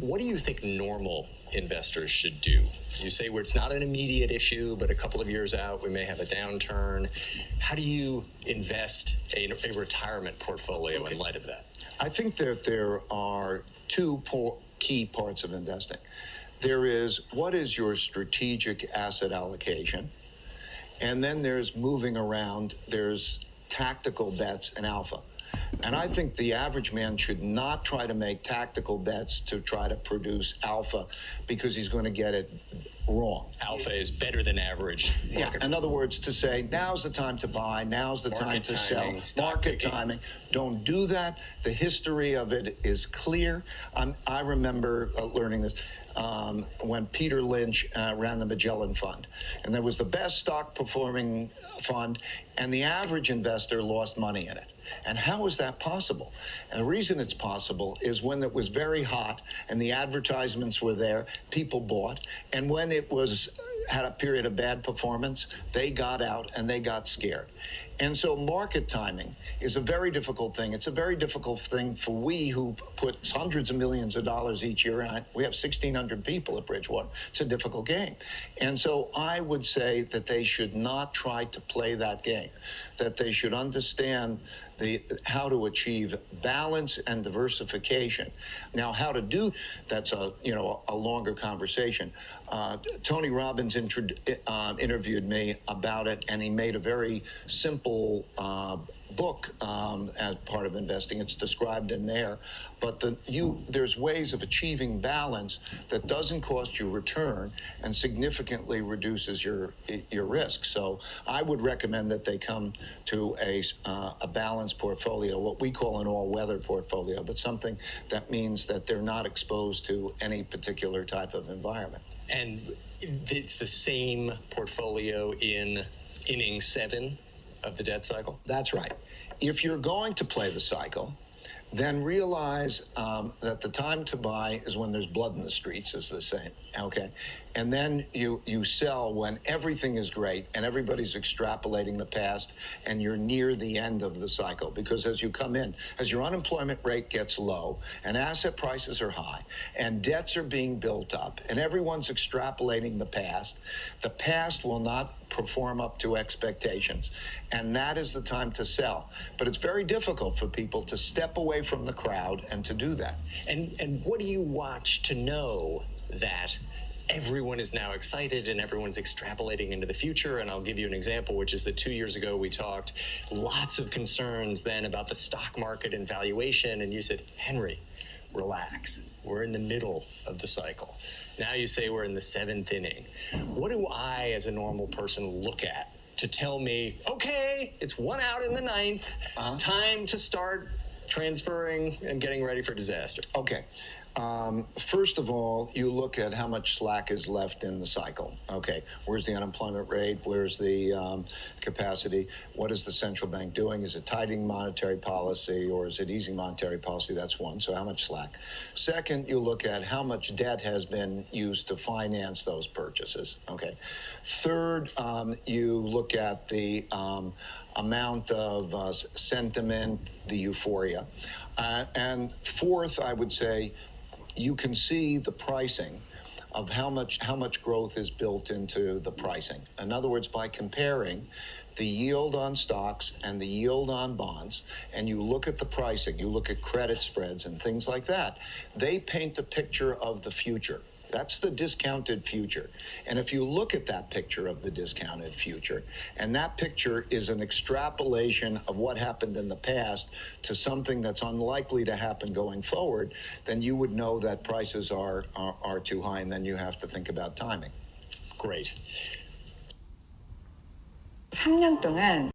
What do you think normal investors should do? You say where it's not an immediate issue, but a couple of years out, we may have a downturn. How do you invest a retirement portfolio in light of that? I think that there are two key parts of investing. There is, what is your strategic asset allocation? And then there's moving around, there's tactical bets and alpha. And I think the average man should not try to make tactical bets to try to produce alpha, because he's going to get it wrong. Alpha is better than average. Yeah, in other words, to say, now's the time to buy, now's the time to sell, market timing. Don't do that. The history of it is clear. I remember learning this when Peter Lynch ran the Magellan Fund. And there was the best stock performing fund, and the average investor lost money in it. And how is that possible? And the reason it's possible is when it was very hot and the advertisements were there, people bought. And when it had a period of bad performance, they got out and they got scared. And so market timing is a very difficult thing. It's a very difficult thing for we who put hundreds of millions of dollars each year. And we have 1,600 people at Bridgewater. It's a difficult game. And so I would say that they should not try to play that game, that they should understand how to achieve balance and diversification. Now, how to do that's a longer conversation. Tony Robbins interviewed me about it, and he made a very simple book as part of investing. It's described in there, but there's ways of achieving balance that doesn't cost you return and significantly reduces your risk. So I would recommend that they come to a balanced portfolio, what we call an all-weather portfolio, but something that means that they're not exposed to any particular type of environment. And it's the same portfolio in inning 7 of the debt cycle? That's right. If you're going to play the cycle, then realize that the time to buy is when there's blood in the streets, is the same, okay? And then you sell when everything is great and everybody's extrapolating the past and you're near the end of the cycle. Because as you come in, as your unemployment rate gets low and asset prices are high and debts are being built up and everyone's extrapolating the past will not perform up to expectations. And that is the time to sell. But it's very difficult for people to step away from the crowd and to do that. And what do you watch to know that everyone is now excited and everyone's extrapolating into the future? And I'll give you an example, which is that 2 years ago we talked lots of concerns then about the stock market and valuation, and you said, Henry, relax, we're in the middle of the cycle. Now you say we're in the 7th inning. What do I as a normal person look at to tell me, okay, it's 1 out in the 9th, time to start transferring and getting ready for disaster? Okay. First of all, you look at how much slack is left in the cycle. Okay, where's the unemployment rate? Where's the capacity? What is the central bank doing? Is it tightening monetary policy or is it easing monetary policy? That's one. So how much slack? Second, you look at how much debt has been used to finance those purchases. Okay. Third, you look at the amount of sentiment, the euphoria. And fourth, I would say, you can see the pricing of how much growth is built into the pricing. In other words, by comparing the yield on stocks and the yield on bonds, and you look at the pricing, you look at credit spreads and things like that, they paint the picture of the future. That's the discounted future. And if you look at that picture of the discounted future, and that picture is an extrapolation of what happened in the past to something that's unlikely to happen going forward, then you would know that prices are too high, and then you have to think about timing. Great. 3년 동안